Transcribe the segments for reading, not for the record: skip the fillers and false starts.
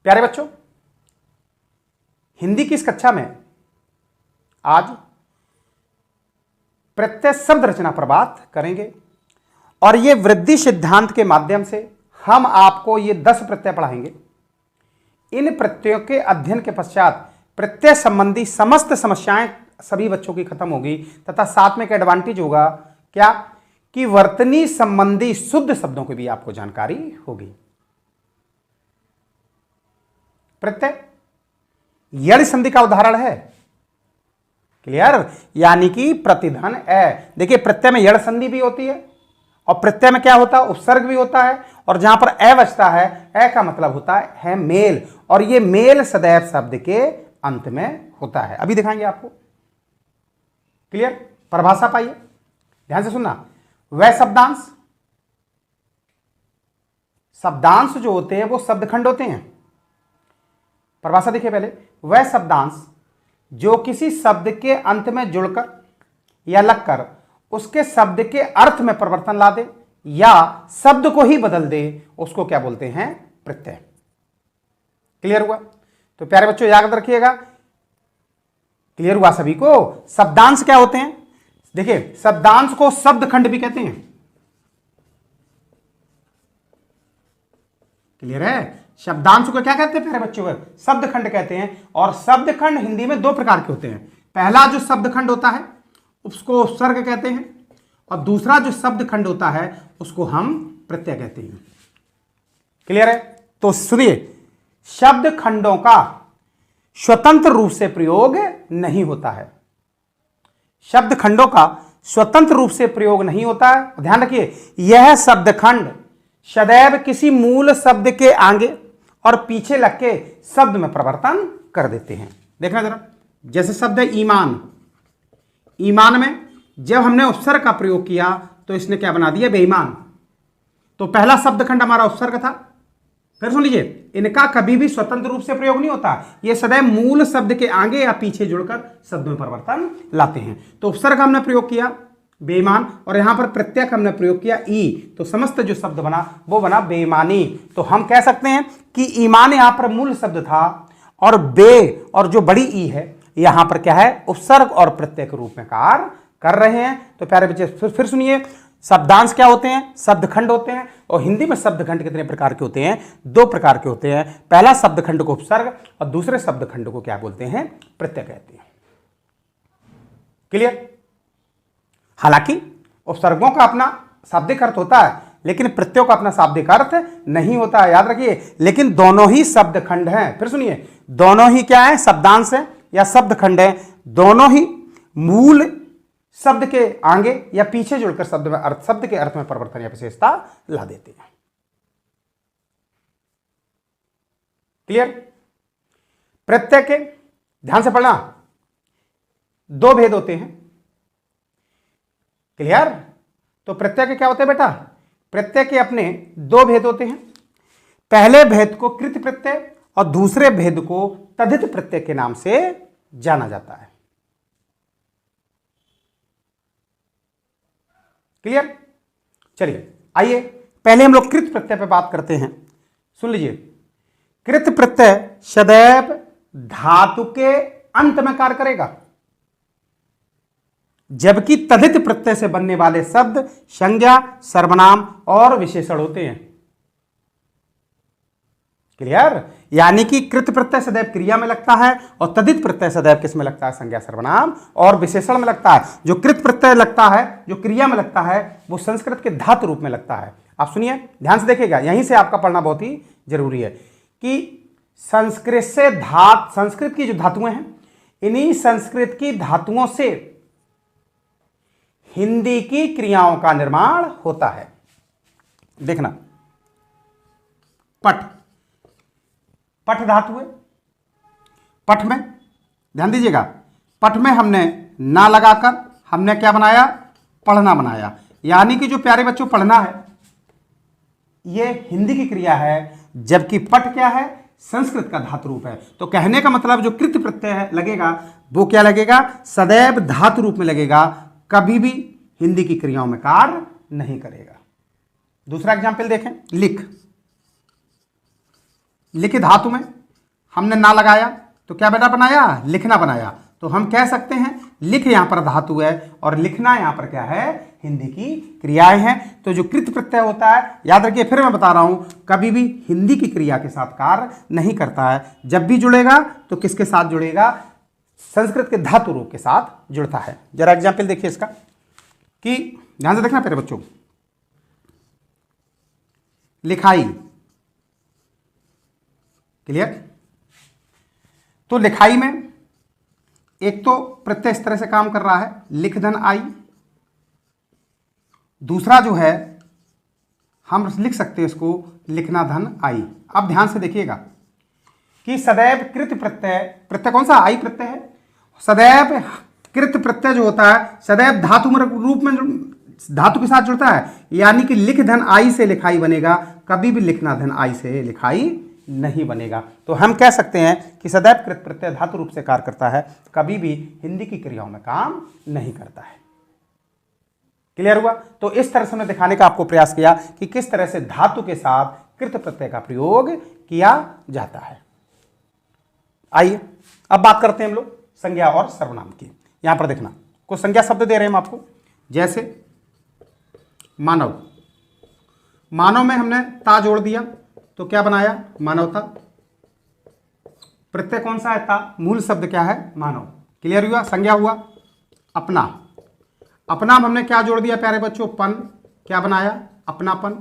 प्यारे बच्चों, हिंदी की इस कक्षा में आज प्रत्यय शब्द रचना पर बात करेंगे और ये वृद्धि सिद्धांत के माध्यम से हम आपको ये 10 प्रत्यय पढ़ाएंगे। इन प्रत्ययों के अध्ययन के पश्चात प्रत्यय संबंधी समस्त समस्याएं सभी बच्चों की खत्म होगी तथा साथ में एक एडवांटेज होगा क्या कि वर्तनी संबंधी शुद्ध शब्दों की भी आपको जानकारी होगी। प्रत्यय यण संधि का उदाहरण है, क्लियर, यानी कि प्रतिधन ए। देखिए प्रत्यय में यण संधि भी होती है और प्रत्यय में क्या होता है, उपसर्ग भी होता है और जहां पर ए बचता है, ए का मतलब होता है मेल, और ये मेल सदैव शब्द के अंत में होता है। अभी दिखाएंगे आपको, क्लियर। परिभाषा पाइए, ध्यान से सुनना। वह शब्दांश, शब्दांश जो होते हैं वो शब्दखंड होते हैं। परिभाषा देखिए पहले। वह शब्दांश जो किसी शब्द के अंत में जुड़कर या लगकर उसके शब्द के अर्थ में परिवर्तन ला दे या शब्द को ही बदल दे, उसको क्या बोलते हैं, प्रत्यय। क्लियर हुआ? तो प्यारे बच्चों याद रखिएगा, क्लियर हुआ सभी को। शब्दांश क्या होते हैं? देखिए शब्दांश को शब्दखंड भी कहते हैं। क्लियर है? शब्दांश को क्या कहते हैं प्यारे बच्चों? शब्दखंड कहते हैं। और शब्दखंड हिंदी में 2 प्रकार के होते हैं। पहला जो शब्दखंड होता है उसको उपसर्ग कहते हैं और दूसरा जो शब्दखंड होता है उसको हम प्रत्यय कहते हैं। क्लियर है? तो सुनिए, शब्दखंडों का स्वतंत्र रूप से प्रयोग नहीं होता है। शब्दखंडों का स्वतंत्र रूप से प्रयोग नहीं होता है। ध्यान रखिए, यह शब्दखंड सदैव किसी मूल शब्द के आगे और पीछे लग के शब्द में परिवर्तन कर देते हैं। देखना जरा, जैसे शब्द है ईमान। ईमान में जब हमने उपसर्ग का प्रयोग किया तो इसने क्या बना दिया, बेईमान। तो पहला शब्दखंड हमारा उपसर्ग था। फिर सुन लीजिए, इनका कभी भी स्वतंत्र रूप से प्रयोग नहीं होता, ये सदैव मूल शब्द के आगे या पीछे जुड़कर शब्द में परिवर्तन लाते हैं। तो उपसर्ग हमने प्रयोग किया बेईमान और यहां पर प्रत्यय हमने प्रयोग किया ई, तो समस्त जो शब्द बना वो बना बेईमानी। तो हम कह सकते हैं कि ईमान यहां पर मूल शब्द था और बे और जो बड़ी ई है यहां पर क्या है, उपसर्ग और प्रत्यय के रूप में कार्य कर रहे हैं। तो प्यारे बच्चे फिर सुनिए, शब्दांश क्या होते हैं, शब्दखंड होते हैं। और हिंदी में शब्दखंड कितने प्रकार के होते हैं? 2 प्रकार के होते हैं। पहला शब्दखंड को उपसर्ग और दूसरे शब्दखंड को क्या बोलते हैं, प्रत्यय कहते हैं। क्लियर? हालांकि उपसर्गों का अपना शाब्दिक अर्थ होता है लेकिन प्रत्ययों का अपना शाब्दिक अर्थ नहीं होता है, याद रखिए। लेकिन दोनों ही शब्दखंड हैं। फिर सुनिए, दोनों ही क्या है, शब्दांश है या शब्दखंड है। दोनों ही मूल शब्द के आगे या पीछे जुड़कर शब्द में अर्थ, शब्द के अर्थ में परिवर्तन या विशेषता ला देते हैं। क्लियर? प्रत्यय के, ध्यान से पढ़ना, 2 भेद होते हैं। क्लियर? तो प्रत्यय के क्या होते हैं बेटा? प्रत्यय के अपने 2 भेद होते हैं। पहले भेद को कृत प्रत्यय और दूसरे भेद को तद्धित प्रत्यय के नाम से जाना जाता है। क्लियर? चलिए आइए पहले हम लोग कृत प्रत्यय पे बात करते हैं। सुन लीजिए, कृत प्रत्यय सदैव धातु के अंत में कार्य करेगा, जबकि तद्धित प्रत्यय से बनने वाले शब्द संज्ञा, सर्वनाम और विशेषण होते हैं। क्लियर? यानी कि कृत प्रत्यय सदैव क्रिया में लगता है और तद्धित प्रत्यय सदैव किस में लगता है, संज्ञा, सर्वनाम और विशेषण में लगता है। जो कृत प्रत्यय लगता है, जो क्रिया में लगता है, वो संस्कृत के धातु रूप में लगता है। आप सुनिए, ध्यान से देखिएगा, यहीं से आपका पढ़ना बहुत ही जरूरी है कि संस्कृत की जो धातुएं हैं, इन्हीं संस्कृत की धातुओं से हिंदी की क्रियाओं का निर्माण होता है। देखना, पठ, पठ धातु है। पठ में ध्यान दीजिएगा, पठ में हमने ना लगाकर हमने क्या बनाया, पढ़ना बनाया। यानी कि जो प्यारे बच्चों पढ़ना है ये हिंदी की क्रिया है, जबकि पठ क्या है, संस्कृत का धातु रूप है। तो कहने का मतलब जो कृत प्रत्यय है लगेगा वो क्या लगेगा, सदैव धातु रूप में लगेगा, कभी भी हिंदी की क्रियाओं में कार्य नहीं करेगा। दूसरा एग्जाम्पल देखें, लिख। लिख धातु में हमने ना लगाया तो क्या बेटा बनाया, लिखना बनाया। तो हम कह सकते हैं लिख यहां पर धातु है और लिखना यहां पर क्या है, हिंदी की क्रियाएं हैं। तो जो कृत प्रत्यय होता है, याद रखिए फिर मैं बता रहा हूं, कभी भी हिंदी की क्रिया के साथ कार्य नहीं करता है। जब भी जुड़ेगा तो किसके साथ जुड़ेगा, संस्कृत के धातु रूप के साथ जुड़ता है। जरा एग्जाम्पल देखिए इसका, कि ध्यान से देखना प्यारे बच्चों, लिखाई, क्लियर। तो लिखाई में एक तो प्रत्यय इस तरह से काम कर रहा है, लिख धन आई। दूसरा जो है हम लिख सकते हैं इसको लिखना धन आई। अब ध्यान से देखिएगा कि सदैव कृत प्रत्यय, प्रत्यय कौन सा, आई प्रत्यय है। सदैव कृत प्रत्यय जो होता है सदैव धातु रूप में धातु के साथ जुड़ता है, यानी कि लिख धन आई से लिखाई बनेगा, कभी भी लिखना धन आई से लिखाई नहीं बनेगा। तो हम कह सकते हैं कि सदैव कृत प्रत्यय धातु रूप से कार्य करता है, कभी भी हिंदी की क्रियाओं में काम नहीं करता है। क्लियर हुआ। तो इस तरह से हमने दिखाने का आपको प्रयास किया कि किस तरह से धातु के साथ कृत प्रत्यय का प्रयोग किया जाता है। आइए अब बात करते हैं हम लोग संज्ञा और सर्वनाम की। यहां पर देखना कुछ संज्ञा शब्द दे रहे हैं हम आपको, जैसे मानव। मानव में हमने ता जोड़ दिया तो क्या बनाया, मानवता। प्रत्यय कौन सा है, ता। मूल शब्द क्या है, मानव। क्लियर हुआ, संज्ञा हुआ। अपना, अपना में हमने क्या जोड़ दिया प्यारे बच्चों, पन। क्या बनाया, अपनापन।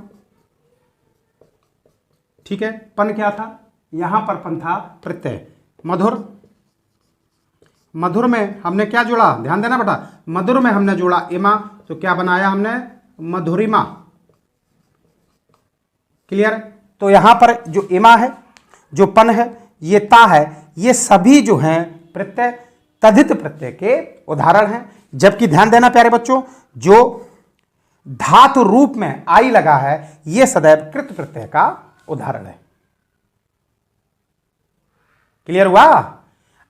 ठीक है, पन क्या था, यहां पर पन था प्रत्यय। मधुर, मधुर में हमने क्या जोड़ा, ध्यान देना बेटा, मधुर में हमने जोड़ा इमा, तो क्या बनाया हमने, मधुरिमा। क्लियर। तो यहां पर जो इमा है, जो पन है, ये ता है, ये सभी जो हैं प्रत्यय तद्धित प्रत्यय के उदाहरण हैं। जबकि ध्यान देना प्यारे बच्चों, जो धातु रूप में आई लगा है, ये सदैव कृत प्रत्यय का उदाहरण है। क्लियर हुआ।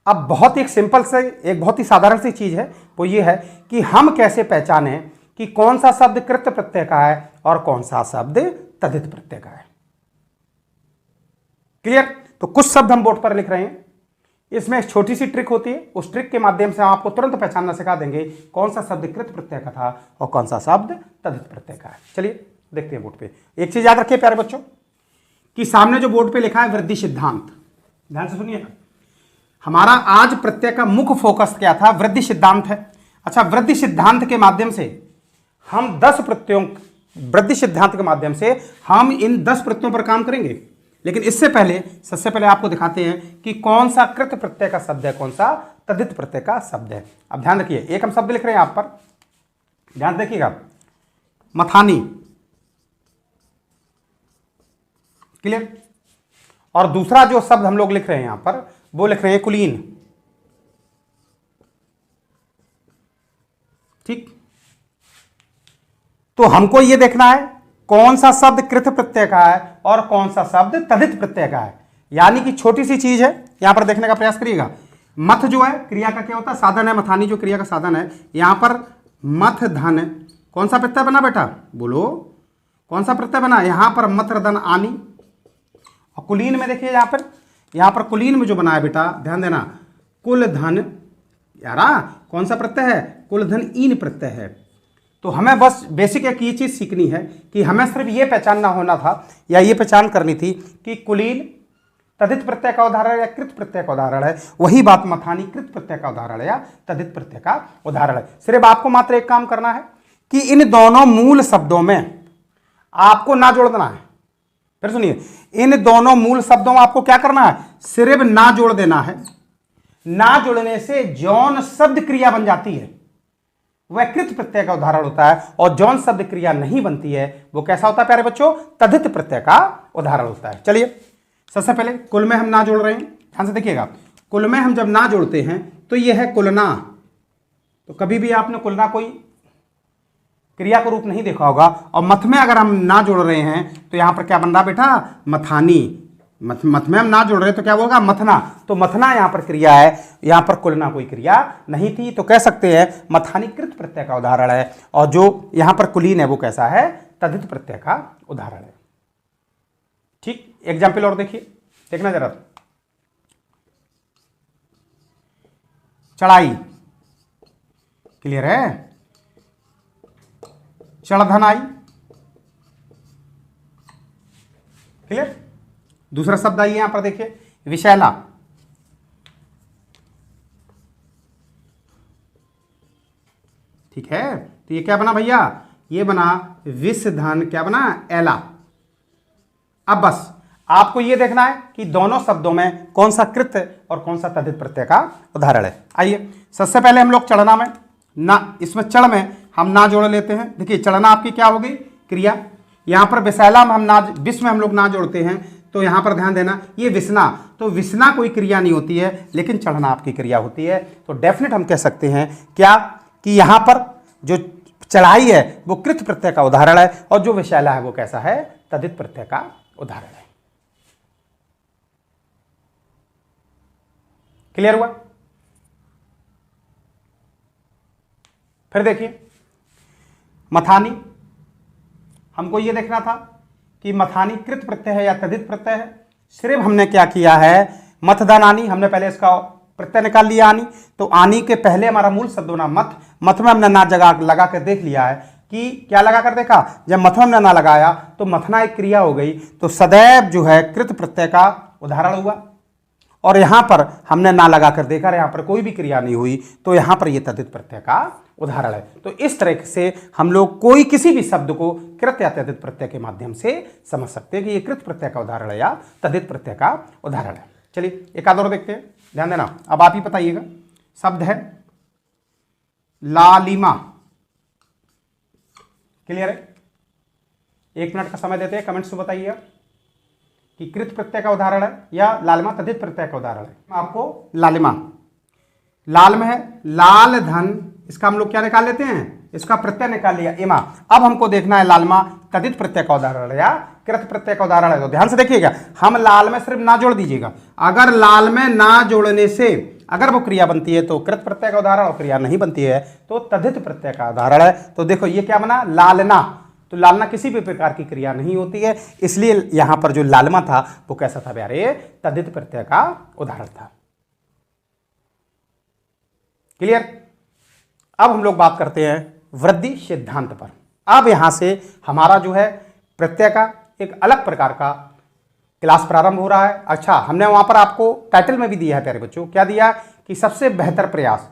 अब बहुत एक सिंपल से, एक बहुत ही साधारण सी चीज है, वो ये है कि हम कैसे पहचाने कि कौन सा शब्द कृत प्रत्यय का है और कौन सा शब्द तद्धित प्रत्यय का है। क्लियर। तो कुछ शब्द हम बोर्ड पर लिख रहे हैं, इसमें एक छोटी सी ट्रिक होती है, उस ट्रिक के माध्यम से हम आपको तुरंत पहचानना सिखा देंगे कौन सा शब्द कृत प्रत्यय का था और कौन सा शब्द तद्धित प्रत्यय का है। चलिए देखते हैं बोर्ड पे। एक चीज याद रखिए प्यारे बच्चों कि सामने जो बोर्ड पे लिखा है वृद्धि सिद्धांत, ध्यान से सुनिए। हमारा आज प्रत्यय का मुख्य फोकस क्या था, वृद्धि सिद्धांत है। अच्छा, वृद्धि सिद्धांत के माध्यम से हम 10 प्रत्ययों, वृद्धि सिद्धांत के माध्यम से हम इन 10 प्रत्ययों पर काम करेंगे। लेकिन इससे पहले, सबसे पहले आपको दिखाते हैं कि कौन सा कृत प्रत्यय का शब्द है, कौन सा तद्धित प्रत्यय का शब्द है। अब ध्यान रखिए, एक हम शब्द लिख रहे हैं आप पर, ध्यान देखिएगा, मथानी। क्लियर। और दूसरा जो शब्द हम लोग लिख रहे हैं यहां पर, वो लिख रहे हैं कुलीन। ठीक। तो हमको यह देखना है कौन सा शब्द कृत प्रत्यय का है और कौन सा शब्द तद्धित प्रत्यय का है। यानी कि छोटी सी चीज है, यहां पर देखने का प्रयास करिएगा। मथ जो है क्रिया का क्या होता है, साधन है। मथानी जो क्रिया का साधन है, यहां पर मथ धन कौन सा प्रत्यय बना बेटा, बोलो कौन सा प्रत्यय बना, यहां पर मथ धन आनी। और कुलीन में देखिए, यहां पर कुलीन में जो बना है बेटा, ध्यान देना, कुल धन, यारा कौन सा प्रत्यय है, कुल धन ईन प्रत्यय है। तो हमें बस बेसिक एक ये चीज सीखनी है कि हमें सिर्फ ये पहचानना होना था या ये पहचान करनी थी कि कुलीन तद्धित प्रत्यय का उदाहरण या कृत प्रत्यय का उदाहरण है। वही बात मथानी कृत प्रत्यय का उदाहरण है या तद्धित प्रत्यय का उदाहरण है। सिर्फ आपको मात्र एक काम करना है कि इन दोनों मूल शब्दों में आपको ना जोड़ देना है। फिर सुनिए, इन दोनों मूल शब्दों में आपको क्या करना है, सिर्फ ना जोड़ देना है। ना जोड़ने से जौन शब्द क्रिया बन जाती है वह कृत प्रत्यय का उदाहरण होता है, और जौन शब्द क्रिया नहीं बनती है वो कैसा होता है प्यारे बच्चों, तद्धित प्रत्यय का उदाहरण होता है। चलिए सबसे पहले कुल में हम ना जोड़ रहे हैं, ध्यान से देखिएगा। कुल में हम जब ना जोड़ते हैं तो यह है कुलना। तो कभी भी आपने कुलना कोई क्रिया का रूप नहीं देखा होगा। और मथ में अगर हम ना जोड़ रहे हैं तो यहां पर क्या बन रहा बेटा, मथानी। मथ में हम ना जोड़ रहे हैं तो क्या होगा, मथना। तो मथना यहां पर क्रिया है, यहां पर कुलना कोई क्रिया नहीं थी। तो कह सकते हैं मथानी कृत प्रत्यय का उदाहरण है, और जो यहां पर कुलीन है वो कैसा है, तद्धित प्रत्यय का उदाहरण है। ठीक, एग्जाम्पल और देखिए, देखना जरा, चढ़ाई, क्लियर है, चढ़धनाई, क्लियर। दूसरा शब्द आइए यहां पर देखिए, विशैला, ठीक है। तो ये क्या बना भैया, ये बना विषधन, क्या बना, एला। अब बस आपको ये देखना है कि दोनों शब्दों में कौन सा कृत और कौन सा तद्धित प्रत्यय का उदाहरण है। आइए सबसे पहले हम लोग चढ़ना में ना, इसमें चढ़ में हम ना जोड़ लेते हैं। देखिए चढ़ना आपकी क्या होगी, क्रिया। यहां पर विशैला में हम ना, विष में हम लोग ना जोड़ते हैं, तो यहां पर ध्यान देना, ये विषना, तो विषना कोई क्रिया नहीं होती है, लेकिन चढ़ना आपकी क्रिया होती है। तो डेफिनेट हम कह सकते हैं क्या, कि यहां पर जो चढ़ाई है वो कृत प्रत्यय का उदाहरण है, और जो विशैला है वो कैसा है, तद्धित प्रत्यय का उदाहरण है। क्लियर हुआ। फिर देखिए मथानी, हमको ये देखना था कि मथानी कृत प्रत्यय है या तद्धित प्रत्यय है। सिर्फ हमने क्या किया है, मथदानानी, हमने पहले इसका प्रत्यय निकाल लिया आनी, तो आनी के पहले हमारा मूल शब्द होना मथ, मथ में हमने ना जगह लगा कर देख लिया है कि क्या लगा कर देखा, जब मथ में हमने ना लगाया तो मथना एक क्रिया हो गई, तो सदैव जो है कृत प्रत्यय का उदाहरण हुआ। और यहां पर हमने ना लगा कर देखा, यहां पर कोई भी क्रिया नहीं हुई, तो यहां पर यह तद्धित प्रत्यय का उदाहरण है। तो इस तरह से हम लोग कोई किसी भी शब्द को कृत या तद्धित प्रत्यय के माध्यम से समझ सकते हैं कि यह कृत प्रत्यय का उदाहरण है या तद्धित प्रत्यय का उदाहरण है। चलिए एक आध और देखते हैं, ध्यान देना, अब आप ही बताइएगा। शब्द है लालिमा, क्लियर है। 1 मिनट का समय देते हैं, कमेंट्स में बताइएगा कि कृत प्रत्यय का उदाहरण है या लालिमा तद्धित प्रत्यय का उदाहरण है। आपको लालिमा, लाल में है लाल धन, इसका हम लोग क्या निकाल लेते हैं, इसका प्रत्यय निकाल लिया इमा। अब हमको देखना है लालिमा तद्धित प्रत्यय का उदाहरण है या कृत प्रत्यय का उदाहरण है। तो ध्यान से देखिएगा, हम लाल में सिर्फ ना जोड़ दीजिएगा, अगर लाल में ना जोड़ने से अगर वो क्रिया बनती है तो कृत प्रत्यय का उदाहरण, और क्रिया नहीं बनती है तो तद्धित प्रत्यय का उदाहरण है। तो देखो ये क्या बना, लालना, तो लालना किसी भी प्रकार की क्रिया नहीं होती है, इसलिए यहां पर जो लालिमा था वो कैसा था प्यारे, तद्धित प्रत्यय का उदाहरण था। क्लियर। अब हम लोग बात करते हैं वृद्धि सिद्धांत पर। अब यहां से हमारा जो है प्रत्यय का एक अलग प्रकार का क्लास प्रारंभ हो रहा है। अच्छा, हमने वहां पर आपको टाइटल में भी दिया है प्यारे बच्चों, क्या दिया कि सबसे बेहतर प्रयास।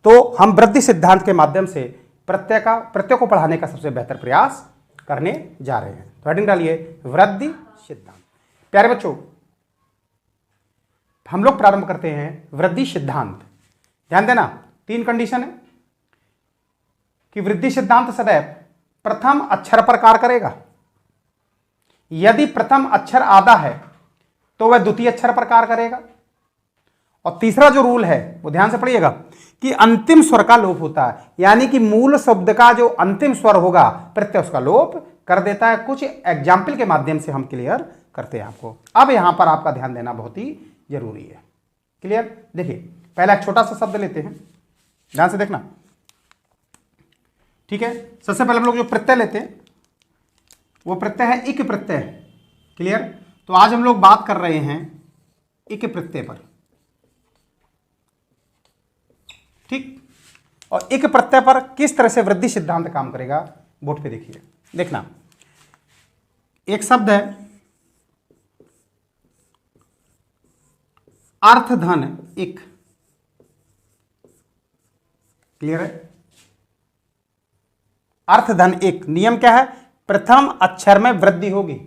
तो हम वृद्धि सिद्धांत के माध्यम से प्रत्यय को पढ़ाने का सबसे बेहतर प्रयास करने जा रहे हैं। तो हेडिंग डालिए वृद्धि सिद्धांत। प्यारे बच्चों, हम लोग प्रारंभ करते हैं वृद्धि सिद्धांत। ध्यान देना, 3 कंडीशन है कि वृद्धि सिद्धांत सदैव प्रथम अक्षर पर कार्य करेगा। यदि प्रथम अक्षर आधा है तो वह द्वितीय अक्षर पर कार्य करेगा। और तीसरा जो रूल है वो ध्यान से पढ़िएगा कि अंतिम स्वर का लोप होता है, यानी कि मूल शब्द का जो अंतिम स्वर होगा प्रत्यय उसका लोप कर देता है। कुछ एग्जाम्पल के माध्यम से हम क्लियर करते हैं आपको। अब यहां पर आपका ध्यान देना बहुत ही जरूरी है। क्लियर। देखिए पहला एक छोटा सा शब्द लेते हैं, ध्यान से देखना, ठीक है। सबसे पहले हम लोग जो प्रत्यय लेते हैं वो प्रत्यय है इक प्रत्यय। क्लियर। तो आज हम लोग बात कर रहे हैं इक प्रत्यय पर, ठीक। और इक प्रत्यय पर किस तरह से वृद्धि सिद्धांत काम करेगा बोर्ड पे देखिए, देखना। एक शब्द है अर्थधन इक, क्लियर है। अर्थधन एक, नियम क्या है, प्रथम अक्षर में वृद्धि होगी।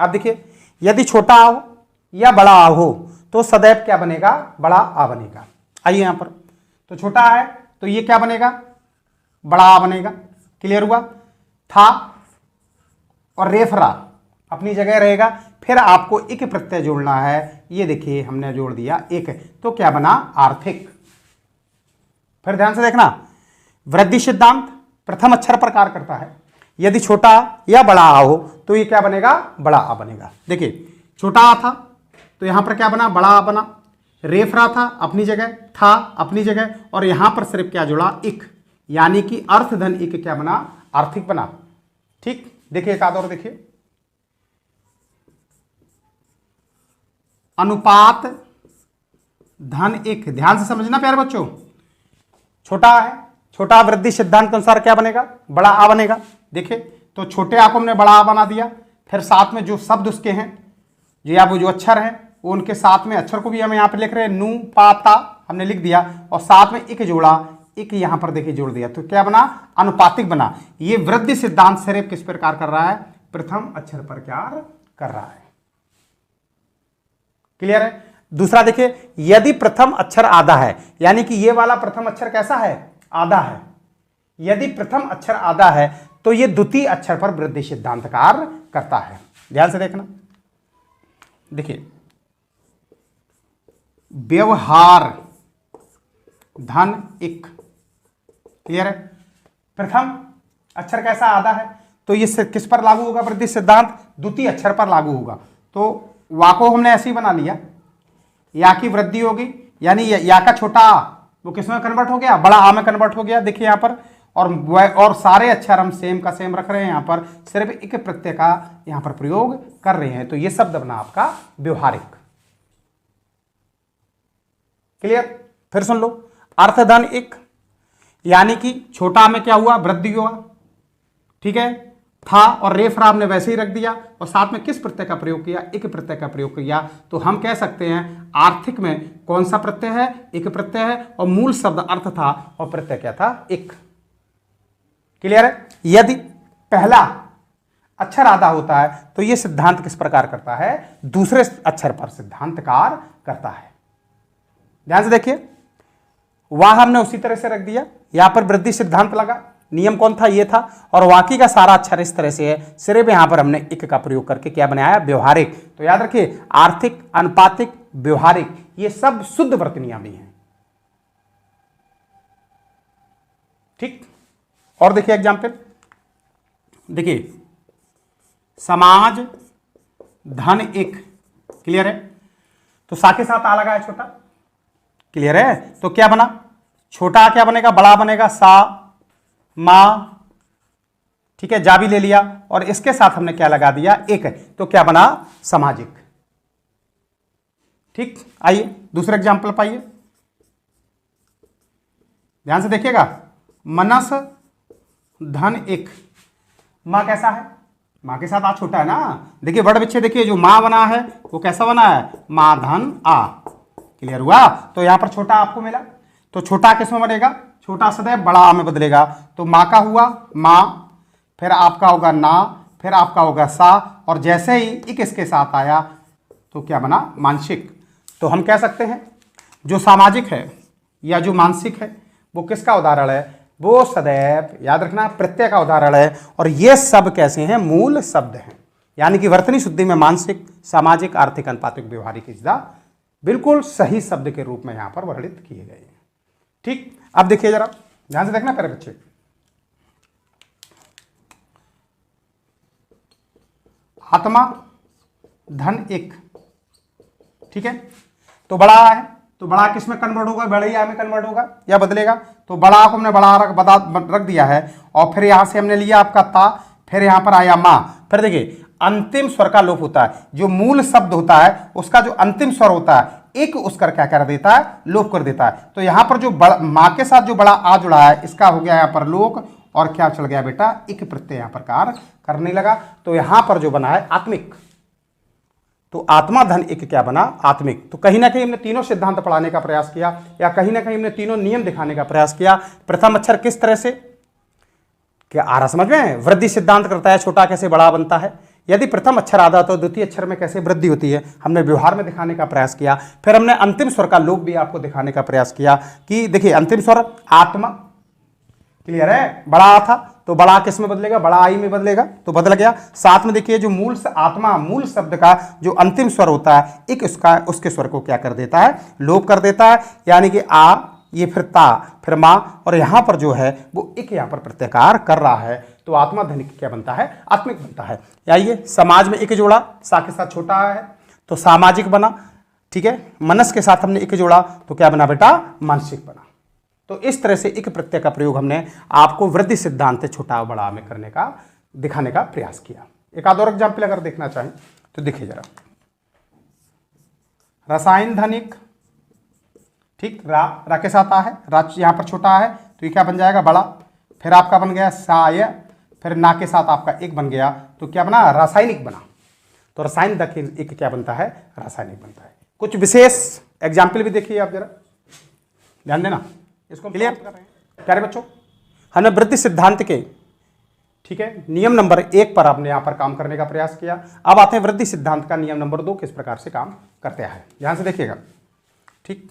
आप देखिए यदि छोटा आ हो या बड़ा आ हो तो सदैव क्या बनेगा, बड़ा आ बनेगा। आइए यहां पर, तो छोटा है तो ये क्या बनेगा, बड़ा आ बनेगा। क्लियर हुआ। था और रेफरा अपनी जगह रहेगा। फिर आपको इक प्रत्यय जोड़ना है, ये देखिए हमने जोड़ दिया एक, तो क्या बना, आर्थिक। फिर ध्यान से देखना, वृद्धि सिद्धांत प्रथम अक्षर पर कार्य करता है। यदि छोटा या बड़ा आ हो तो ये क्या बनेगा, बड़ा आ बनेगा। देखिए छोटा आ था तो यहां पर क्या बना, बड़ा आ बना। रेफरा था अपनी जगह, था अपनी जगह, और यहां पर सिर्फ क्या जुड़ा, इक, यानी कि अर्थधन इक क्या बना, आर्थिक बना। ठीक। देखिए एक आध और देखिए, अनुपात धन 1। ध्यान से समझना प्यारे बच्चों, छोटा है, छोटा वृद्धि सिद्धांत के अनुसार क्या बनेगा, बड़ा आ बनेगा। देखिए तो छोटे आ को हमने बड़ा आ बना दिया, फिर साथ में जो शब्द उसके हैं, जो या वो जो अक्षर हैं वो उनके साथ में अक्षर को भी हम यहाँ पे लिख रहे हैं, नू पा ता हमने लिख दिया, और साथ में एक जोड़ा, एक यहाँ पर देखिए जोड़ दिया, तो क्या बना, अनुपातिक बना। ये वृद्धि सिद्धांत सिर्फ किस प्रकार कर रहा है, प्रथम अक्षर पर क्या कर रहा है। क्लियर है। दूसरा देखिए, यदि प्रथम अक्षर आधा है, यानी कि ये वाला प्रथम अक्षर कैसा है, आधा है। यदि प्रथम अक्षर आधा है तो ये द्वितीय अक्षर पर वृद्धि सिद्धांत कार्य करता है। ध्यान से देखना, देखिए व्यवहार धन 1। क्लियर है। प्रथम अक्षर कैसा, आधा है, तो ये किस पर लागू होगा वृद्धि सिद्धांत, द्वितीय अक्षर पर लागू होगा। तो वा को हमने ऐसे ही बना लिया, या की वृद्धि होगी, यानी या का छोटा आ वो किस में कन्वर्ट हो गया, बड़ा आ में कन्वर्ट हो गया। देखिए यहाँ पर, और सारे अक्षर हम सेम का सेम रख रहे हैं, यहाँ पर सिर्फ एक प्रत्यय का यहाँ पर प्रयोग कर रहे हैं, तो ये शब्द बना आपका व्यवहारिक। क्लियर। फिर सुन लो, अर्थ धन 1, यानी कि छोटा में क्या हुआ, वृद्धि हुआ। ठीक है, था और रेफरा हमने वैसे ही रख दिया, और साथ में किस प्रत्यय का प्रयोग किया, एक प्रत्यय का प्रयोग किया। तो हम कह सकते हैं आर्थिक में कौन सा प्रत्यय है, एक प्रत्यय है, और मूल शब्द अर्थ था और प्रत्यय क्या था, एक। क्लियर है। यदि पहला अक्षर आधा होता है तो यह सिद्धांत किस प्रकार करता है, दूसरे अक्षर पर सिद्धांत कार्य करता है। ध्यान से देखिए, वहां हमने उसी तरह से रख दिया, यहां पर वृद्धि सिद्धांत लगा, नियम कौन था, ये था, और बाकी का सारा अक्षर इस तरह से है, सिर्फ यहां पर हमने एक का प्रयोग करके क्या बनाया, व्यवहारिक। तो याद रखिए, आर्थिक, अनुपातिक, व्यवहारिक, ये सब शुद्ध वर्तनियामी है। ठीक। और देखिए एग्जाम्पल, देखिए समाज धन 1। क्लियर है। तो सा के साथ आ लगा है छोटा। क्लियर है। तो क्या बना, छोटा क्या बनेगा, बड़ा बनेगा, सा मा। ठीक है, जा भी ले लिया, और इसके साथ हमने क्या लगा दिया, एक। तो क्या बना, सामाजिक। ठीक। आइए दूसरा एग्जाम्पल पाइए, ध्यान से देखिएगा। मनस धन 1। मां कैसा है, मां के साथ आ छोटा है ना। देखिए बड़े बच्चे, देखिए जो मां बना है वो कैसा बना है, मां धन आ। क्लियर हुआ। तो यहां पर छोटा आपको मिला, तो छोटा किसमें बनेगा, छोटा सदैव बड़ा आ में बदलेगा। तो मां का हुआ मां, फिर आपका होगा ना, फिर आपका होगा सा, और जैसे ही एक इसके साथ आया तो क्या बना, मानसिक। तो हम कह सकते हैं जो सामाजिक है या जो मानसिक है वो किसका उदाहरण है, वो सदैव याद रखना प्रत्यय का उदाहरण है। और ये सब कैसे हैं, मूल शब्द हैं, यानी कि वर्तनी शुद्धि में मानसिक, सामाजिक, आर्थिक, अनुपातिक, व्यवहारिक इस बिल्कुल सही शब्द के रूप में यहां पर वर्णित किए गए हैं। ठीक। अब देखिए जरा ध्यान से देखना प्यारे बच्चे, आत्मा धन 1। ठीक है, तो बड़ा है, तो बड़ा किस में कन्वर्ट होगा, बड़े आ में कन्वर्ट होगा या बदलेगा। तो बड़ा को हमने बड़ा रख दिया है, और फिर यहां से हमने लिया आपका ता, फिर यहां पर आया मां। फिर देखिए अंतिम स्वर का लोप होता है, जो मूल शब्द होता है उसका जो अंतिम स्वर होता है एक उसका क्या कर देता है, लोप कर देता है। तो यहां पर जो मां के साथ जो बड़ा आ जुड़ा है इसका हो गया यहां पर लोक, और क्या चल गया बेटा, एक प्रत्यय यहां पर कार्य करने लगा। तो यहां पर जो बना है आत्मिक, तो आत्मा धन 1 क्या बना, आत्मिक। तो कहीं ना कहीं हमने तीनों सिद्धांत पढ़ाने का प्रयास किया, या कहीं ना कहीं हमने तीनों नियम दिखाने का प्रयास किया। प्रथम अक्षर किस तरह से, क्या आ रहा समझ में, वृद्धि सिद्धांत करता है, छोटा कैसे बड़ा बनता है। यदि प्रथम अक्षर आधा तो द्वितीय अक्षर में कैसे वृद्धि होती है, हमने व्यवहार में दिखाने का प्रयास किया। फिर हमने अंतिम स्वर का लोप भी आपको दिखाने का प्रयास किया कि देखिए अंतिम स्वर आत्मा। क्लियर है। बड़ा था तो बड़ा किस में बदलेगा, बड़ा आई में बदलेगा, तो बदल गया। साथ में देखिए जो मूल आत्मा, मूल शब्द का जो अंतिम स्वर होता है एक उसके स्वर को क्या कर देता है, लोप कर देता है, यानी कि आ, ये फिर ता, फिर मां, और यहां पर जो है वो एक यहां पर प्रत्याकार कर रहा है। तो आत्मा धन क्या बनता है, आत्मिक बनता है। आइए समाज में एक जोड़ा, सा के साथ छोटा है तो सामाजिक बना। ठीक है, मनस के साथ हमने एक जोड़ा तो क्या बना बेटा, मानसिक बना। तो इस तरह से एक प्रत्यय का प्रयोग हमने आपको वृद्धि सिद्धांत छोटा बड़ा में करने का, दिखाने का प्रयास किया। एक आध और एग्जाम्पल अगर देखना चाहें तो देखिए जरा, रसायन धन एक, ठीक, रा के साथ आ है, रा यहाँ पर छोटा है तो ये क्या बन जाएगा, बड़ा। फिर आपका बन गया साय, फिर ना के साथ आपका एक बन गया तो क्या बना, रासायनिक बना। तो रसायन धन एक क्या बनता है, रासायनिक बनता है। कुछ विशेष एग्जाम्पल भी देखिए आप जरा, ध्यान देना, इसको क्लियर कर रहे हैं प्यारे बच्चों। हमने वृद्धि सिद्धांत के, ठीक है, नियम नंबर 1 पर आपने यहां पर काम करने का प्रयास किया। अब आते हैं वृद्धि सिद्धांत का नियम नंबर 2 किस प्रकार से काम करते हैं, ध्यान से देखिएगा, ठीक।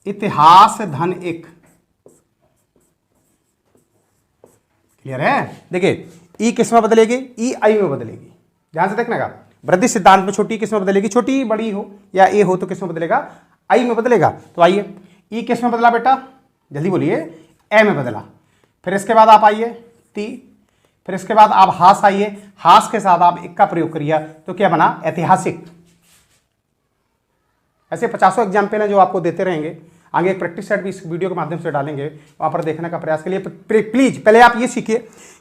इतिहास धन एक, क्लियर है। देखिए ई किस में बदलेगी, ई आई में बदलेगी, ध्यान से देखने का। वृद्धि सिद्धांत में छोटी किस में बदलेगी, छोटी बड़ी हो या ए हो तो किस में बदलेगा, आई में बदलेगा। तो आइए, ई किस में बदला बेटा, जल्दी बोलिए, ए में बदला। फिर इसके बाद आप आइए ती, फिर इसके बाद आप हास आइए, हास के साथ आप एक का प्रयोग करिए तो क्या बना, ऐतिहासिक। ऐसे 50 एग्जाम्पल हैं जो आपको देते रहेंगे। आगे एक प्रैक्टिस सेट भी इस वीडियो के माध्यम से डालेंगे, वहां पर देखने का प्रयास करिए। प्लीज पहले आप ये सीखिए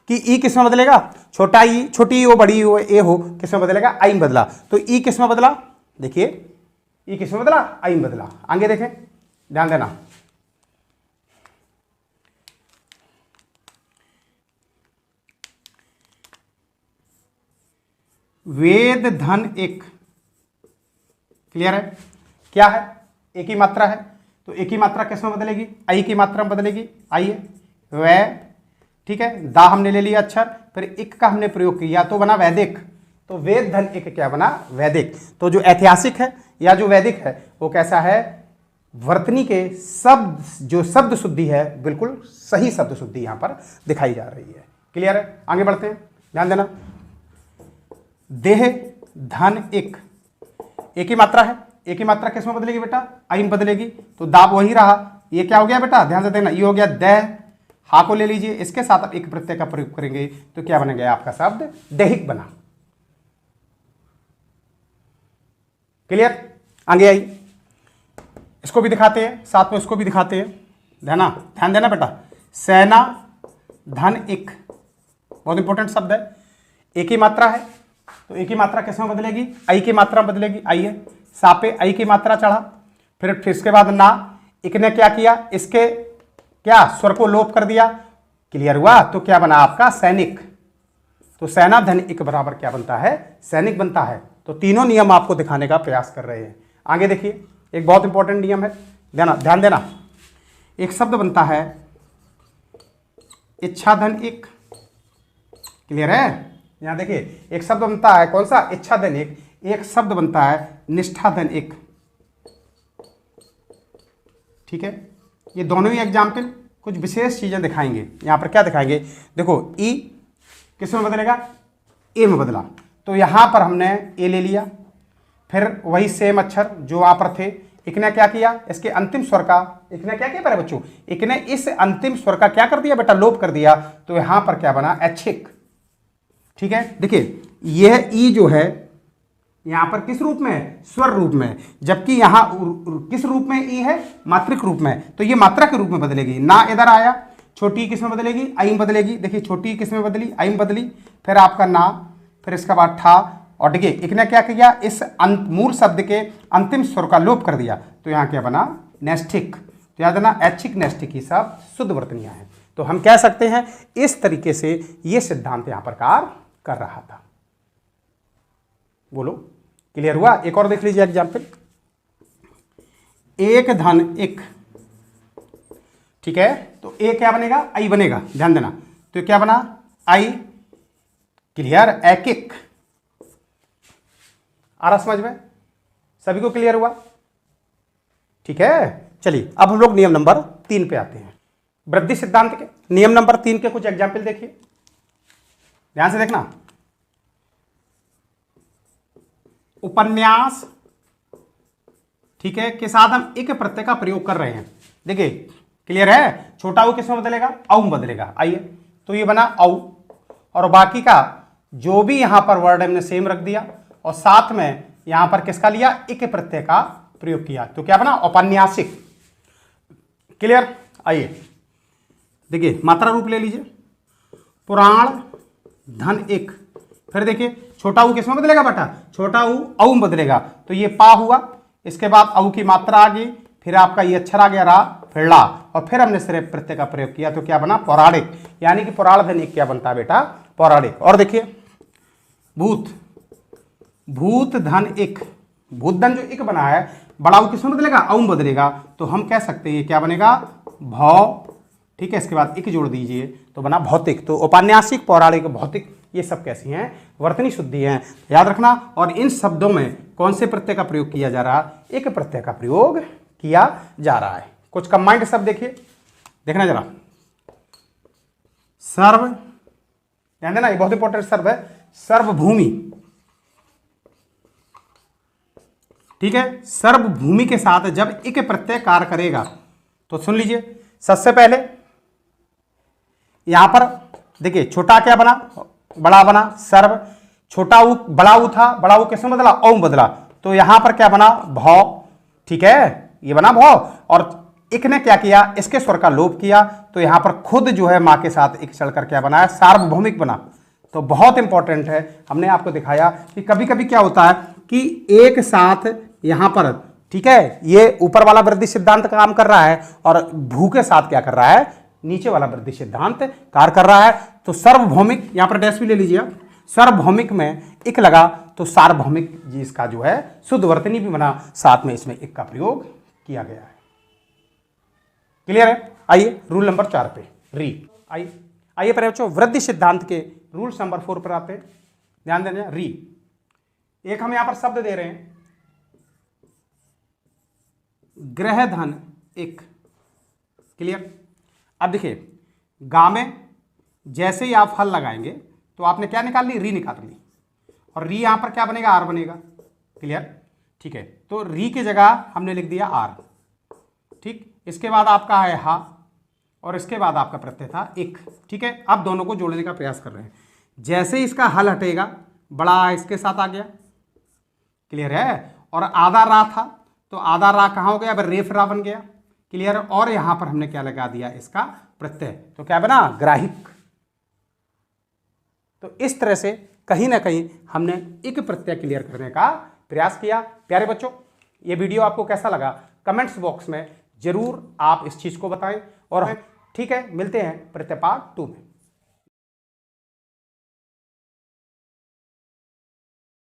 कि ई किस में बदलेगा, छोटा ई, छोटी हो बड़ी हो ए हो, किस में बदलेगा, आई में बदला। तो ई किस में बदला, देखिए ई किस में बदला, आई में बदला। आगे देखें, ध्यान देना, वेद धन एक, क्लियर है, क्या है, एक ही मात्रा है तो एक ही मात्रा किस में बदलेगी, आई की मात्रा में बदलेगी। आइए वै, ठीक है, दा हमने ले लिया अक्षर, फिर एक का हमने प्रयोग किया तो बना वैदिक। तो वेद धन एक क्या बना, वैदिक। तो जो ऐतिहासिक है या जो वैदिक है वो कैसा है, वर्तनी के शब्द, जो शब्द शुद्धि है बिल्कुल सही शब्द शुद्धि यहां पर दिखाई जा रही है। क्लियर है, आगे बढ़ते हैं, ध्यान देना। देह धन एक, एक ही मात्रा है, एक ही मात्रा किस में बदलेगी बेटा, आई में बदलेगी। तो दाब वही रहा, ये क्या हो गया बेटा, ध्यान से देखना, ये हो गया दह, हा को ले लीजिए, इसके साथ आप एक प्रत्यय का प्रयोग करेंगे तो क्या बन गया आपका शब्द, दैहिक बना। क्लियर, आगे आई, इसको भी दिखाते हैं, साथ में उसको भी दिखाते हैं, ध्यान देना बेटा। सेना धन एक, बहुत इंपॉर्टेंट शब्द है, एक ही मात्रा है तो एक ही मात्रा किस में बदलेगी, आई की मात्रा में बदलेगी। आइए, सापे आई की मात्रा चढ़ा, फिर इसके बाद ना, एक ने क्या किया, इसके क्या स्वर को लोप कर दिया। क्लियर हुआ, तो क्या बना आपका सैनिक। तो सेना धन एक बराबर क्या बनता है, सैनिक बनता है। तो तीनों नियम आपको दिखाने का प्रयास कर रहे हैं। आगे देखिए, एक बहुत इंपॉर्टेंट नियम है, ध्यान देना। एक शब्द बनता है इच्छा धन एक, क्लियर है। यहां देखिए एक शब्द बनता है कौन सा, इच्छा धन एक शब्द बनता है निष्ठा धन एक, ठीक है। ये दोनों ही एग्जाम्पल कुछ विशेष चीजें दिखाएंगे। यहां पर क्या दिखाएंगे, देखो ई किस में बदलेगा, ए में बदला, तो यहां पर हमने ए ले लिया, फिर वही सेम अक्षर जो वहां पर थे, एक ने क्या किया, इसके अंतिम स्वर का, एक ने क्या किया मेरे बच्चों, एक ने इस अंतिम स्वर का क्या कर दिया बेटा, लोप कर दिया। तो यहां पर क्या बना, ऐच्छिक, ठीक है। देखिए यह ई जो है यहां पर किस रूप में है, स्वर रूप में, जबकि यहां किस रूप में ई है, मात्रिक रूप में, तो ये मात्रा के रूप में बदलेगी। ना इधर आया, छोटी किस में बदलेगी, आई में बदलेगी। देखिए छोटी किस में बदली, आई में बदली, फिर आपका ना, फिर इसके बाद ठा, और देखिए एक ने क्या किया, इस मूल शब्द के अंतिम स्वर का लोप कर दिया, तो यहां क्या बना, नैष्ठिक। तो याद रखना, ऐच्छिक नैष्ठिक ही सब शुद्ध वर्तनियां हैं। तो हम कह सकते हैं इस तरीके से यह सिद्धांत यहां पर कार्य कर रहा था। बोलो, क्लियर हुआ। एक और देख लीजिए एग्जाम्पल, एक धन एक, ठीक है। तो ए क्या बनेगा, आई बनेगा, ध्यान देना। तो क्या बना, आई, क्लियर, एकिक। आ रहा समझ में, सभी को क्लियर हुआ, ठीक है। चलिए अब हम लोग नियम नंबर 3 पे आते हैं, वृद्धि सिद्धांत के नियम नंबर 3 के कुछ एग्जाम्पल देखिए, ध्यान से देखना। उपन्यास, ठीक है, के साथ हम एक प्रत्यय का प्रयोग कर रहे हैं। देखिए क्लियर है, छोटा ऊ किस में बदलेगा, औ में बदलेगा। आइए, तो ये बना औ, और बाकी का जो भी यहां पर वर्ड हमने सेम रख दिया, और साथ में यहां पर किसका लिया, एक प्रत्यय का प्रयोग किया, तो क्या बना, औपन्यासिक। क्लियर। आइए देखिए मात्रा रूप ले लीजिए, पुराण धन एक, फिर देखिए छोटा ऊ किसमें बदलेगा बेटा, छोटा ऊ औ में बदलेगा, तो ये पा हुआ, इसके बाद औ की मात्रा आ गई, फिर आपका ये अक्षर आ गया रा, फिर ला, और फिर हमने सिर्फ प्रत्यय का प्रयोग किया तो क्या बना, पौराणिक, यानी कि पौराण धन एक क्या बनता है बेटा, पौराणिक। और देखिए भूत, भूत धन एक, भूत धन जो एक बना है, बड़ा ऊ किसमें बदलेगा, औ में बदलेगा, तो हम कह सकते हैं ये क्या बनेगा, भौ, ठीक है, इसके बाद एक जोड़ दीजिए तो बना भौतिक। तो औपन्यासिक, पौराणिक, भौतिक ये सब कैसी हैं, वर्तनी शुद्धि हैं, याद रखना। और इन शब्दों में कौन से प्रत्यय का प्रयोग किया जा रहा है, एक प्रत्यय का प्रयोग किया जा रहा है। कुछ कंबाइंड शब्द देखिए, देखना जरा, सर्व, ध्यान देना ये बहुत इंपॉर्टेंट शब्द है, सर्वभूमि, ठीक है, सर्वभूमि के साथ जब एक प्रत्यय कार्य करेगा तो सुन लीजिए, सबसे पहले यहां पर देखिए छोटा क्या बना, बड़ा बना, सर्व, छोटा ऊ बड़ा ऊ था, बड़ा ऊ किसमें बदला, औ में बदला, तो यहां पर क्या बना, भौ, ठीक है, ये बना भौ, और एक ने क्या किया, इसके स्वर का लोप किया, तो यहां पर खुद जो है मां के साथ एक चलकर क्या बना है, सार्वभौमिक बना। तो बहुत इंपॉर्टेंट है, हमने आपको दिखाया कि कभी कभी क्या होता है कि एक साथ यहां पर, ठीक है, ये ऊपर वाला वृद्धि सिद्धांत काम कर रहा है और भू के साथ क्या कर रहा है, नीचे वाला वृद्धि सिद्धांत कार्य कर रहा है। तो सार्वभौमिक, यहां पर डैश भी ले लीजिए, सार्वभौमिक में एक लगा तो सार्वभौमिक जी इसका जो है शुद्ध वर्तनी भी बना, साथ में इसमें एक का प्रयोग किया गया है। क्लियर है? आइए रूल नंबर 4 पे, री, आइए पर बच्चों वृद्धि सिद्धांत के रूल नंबर 4 पर आते हैं। ध्यान देना, री, एक हम यहां पर शब्द दे रहे हैं, ग्रह धन एक। क्लियर? अब देखिए गा में जैसे ही आप फल लगाएंगे तो आपने क्या निकाल ली, री निकाल ली, और री यहां पर क्या बनेगा, आर बनेगा। क्लियर? ठीक है, तो री की जगह हमने लिख दिया आर, ठीक, इसके बाद आपका है हा, और इसके बाद आपका प्रत्यय था एक। ठीक है, अब दोनों को जोड़ने का प्रयास कर रहे हैं, जैसे ही इसका हल हटेगा, बड़ा इसके साथ आ गया। क्लियर है? और आधा रा था तो आधा रा कहाँ हो गया, अब रेफ रा बन गया। क्लियर? और यहां पर हमने क्या लगा दिया, इसका प्रत्यय, तो क्या बना, ग्राहिक। तो इस तरह से कहीं ना कहीं हमने एक प्रत्यय क्लियर करने का प्रयास किया। प्यारे बच्चों, ये वीडियो आपको कैसा लगा कमेंट्स बॉक्स में जरूर आप इस चीज को बताएं, और ठीक है, मिलते हैं प्रत्यय पार्ट 2 में।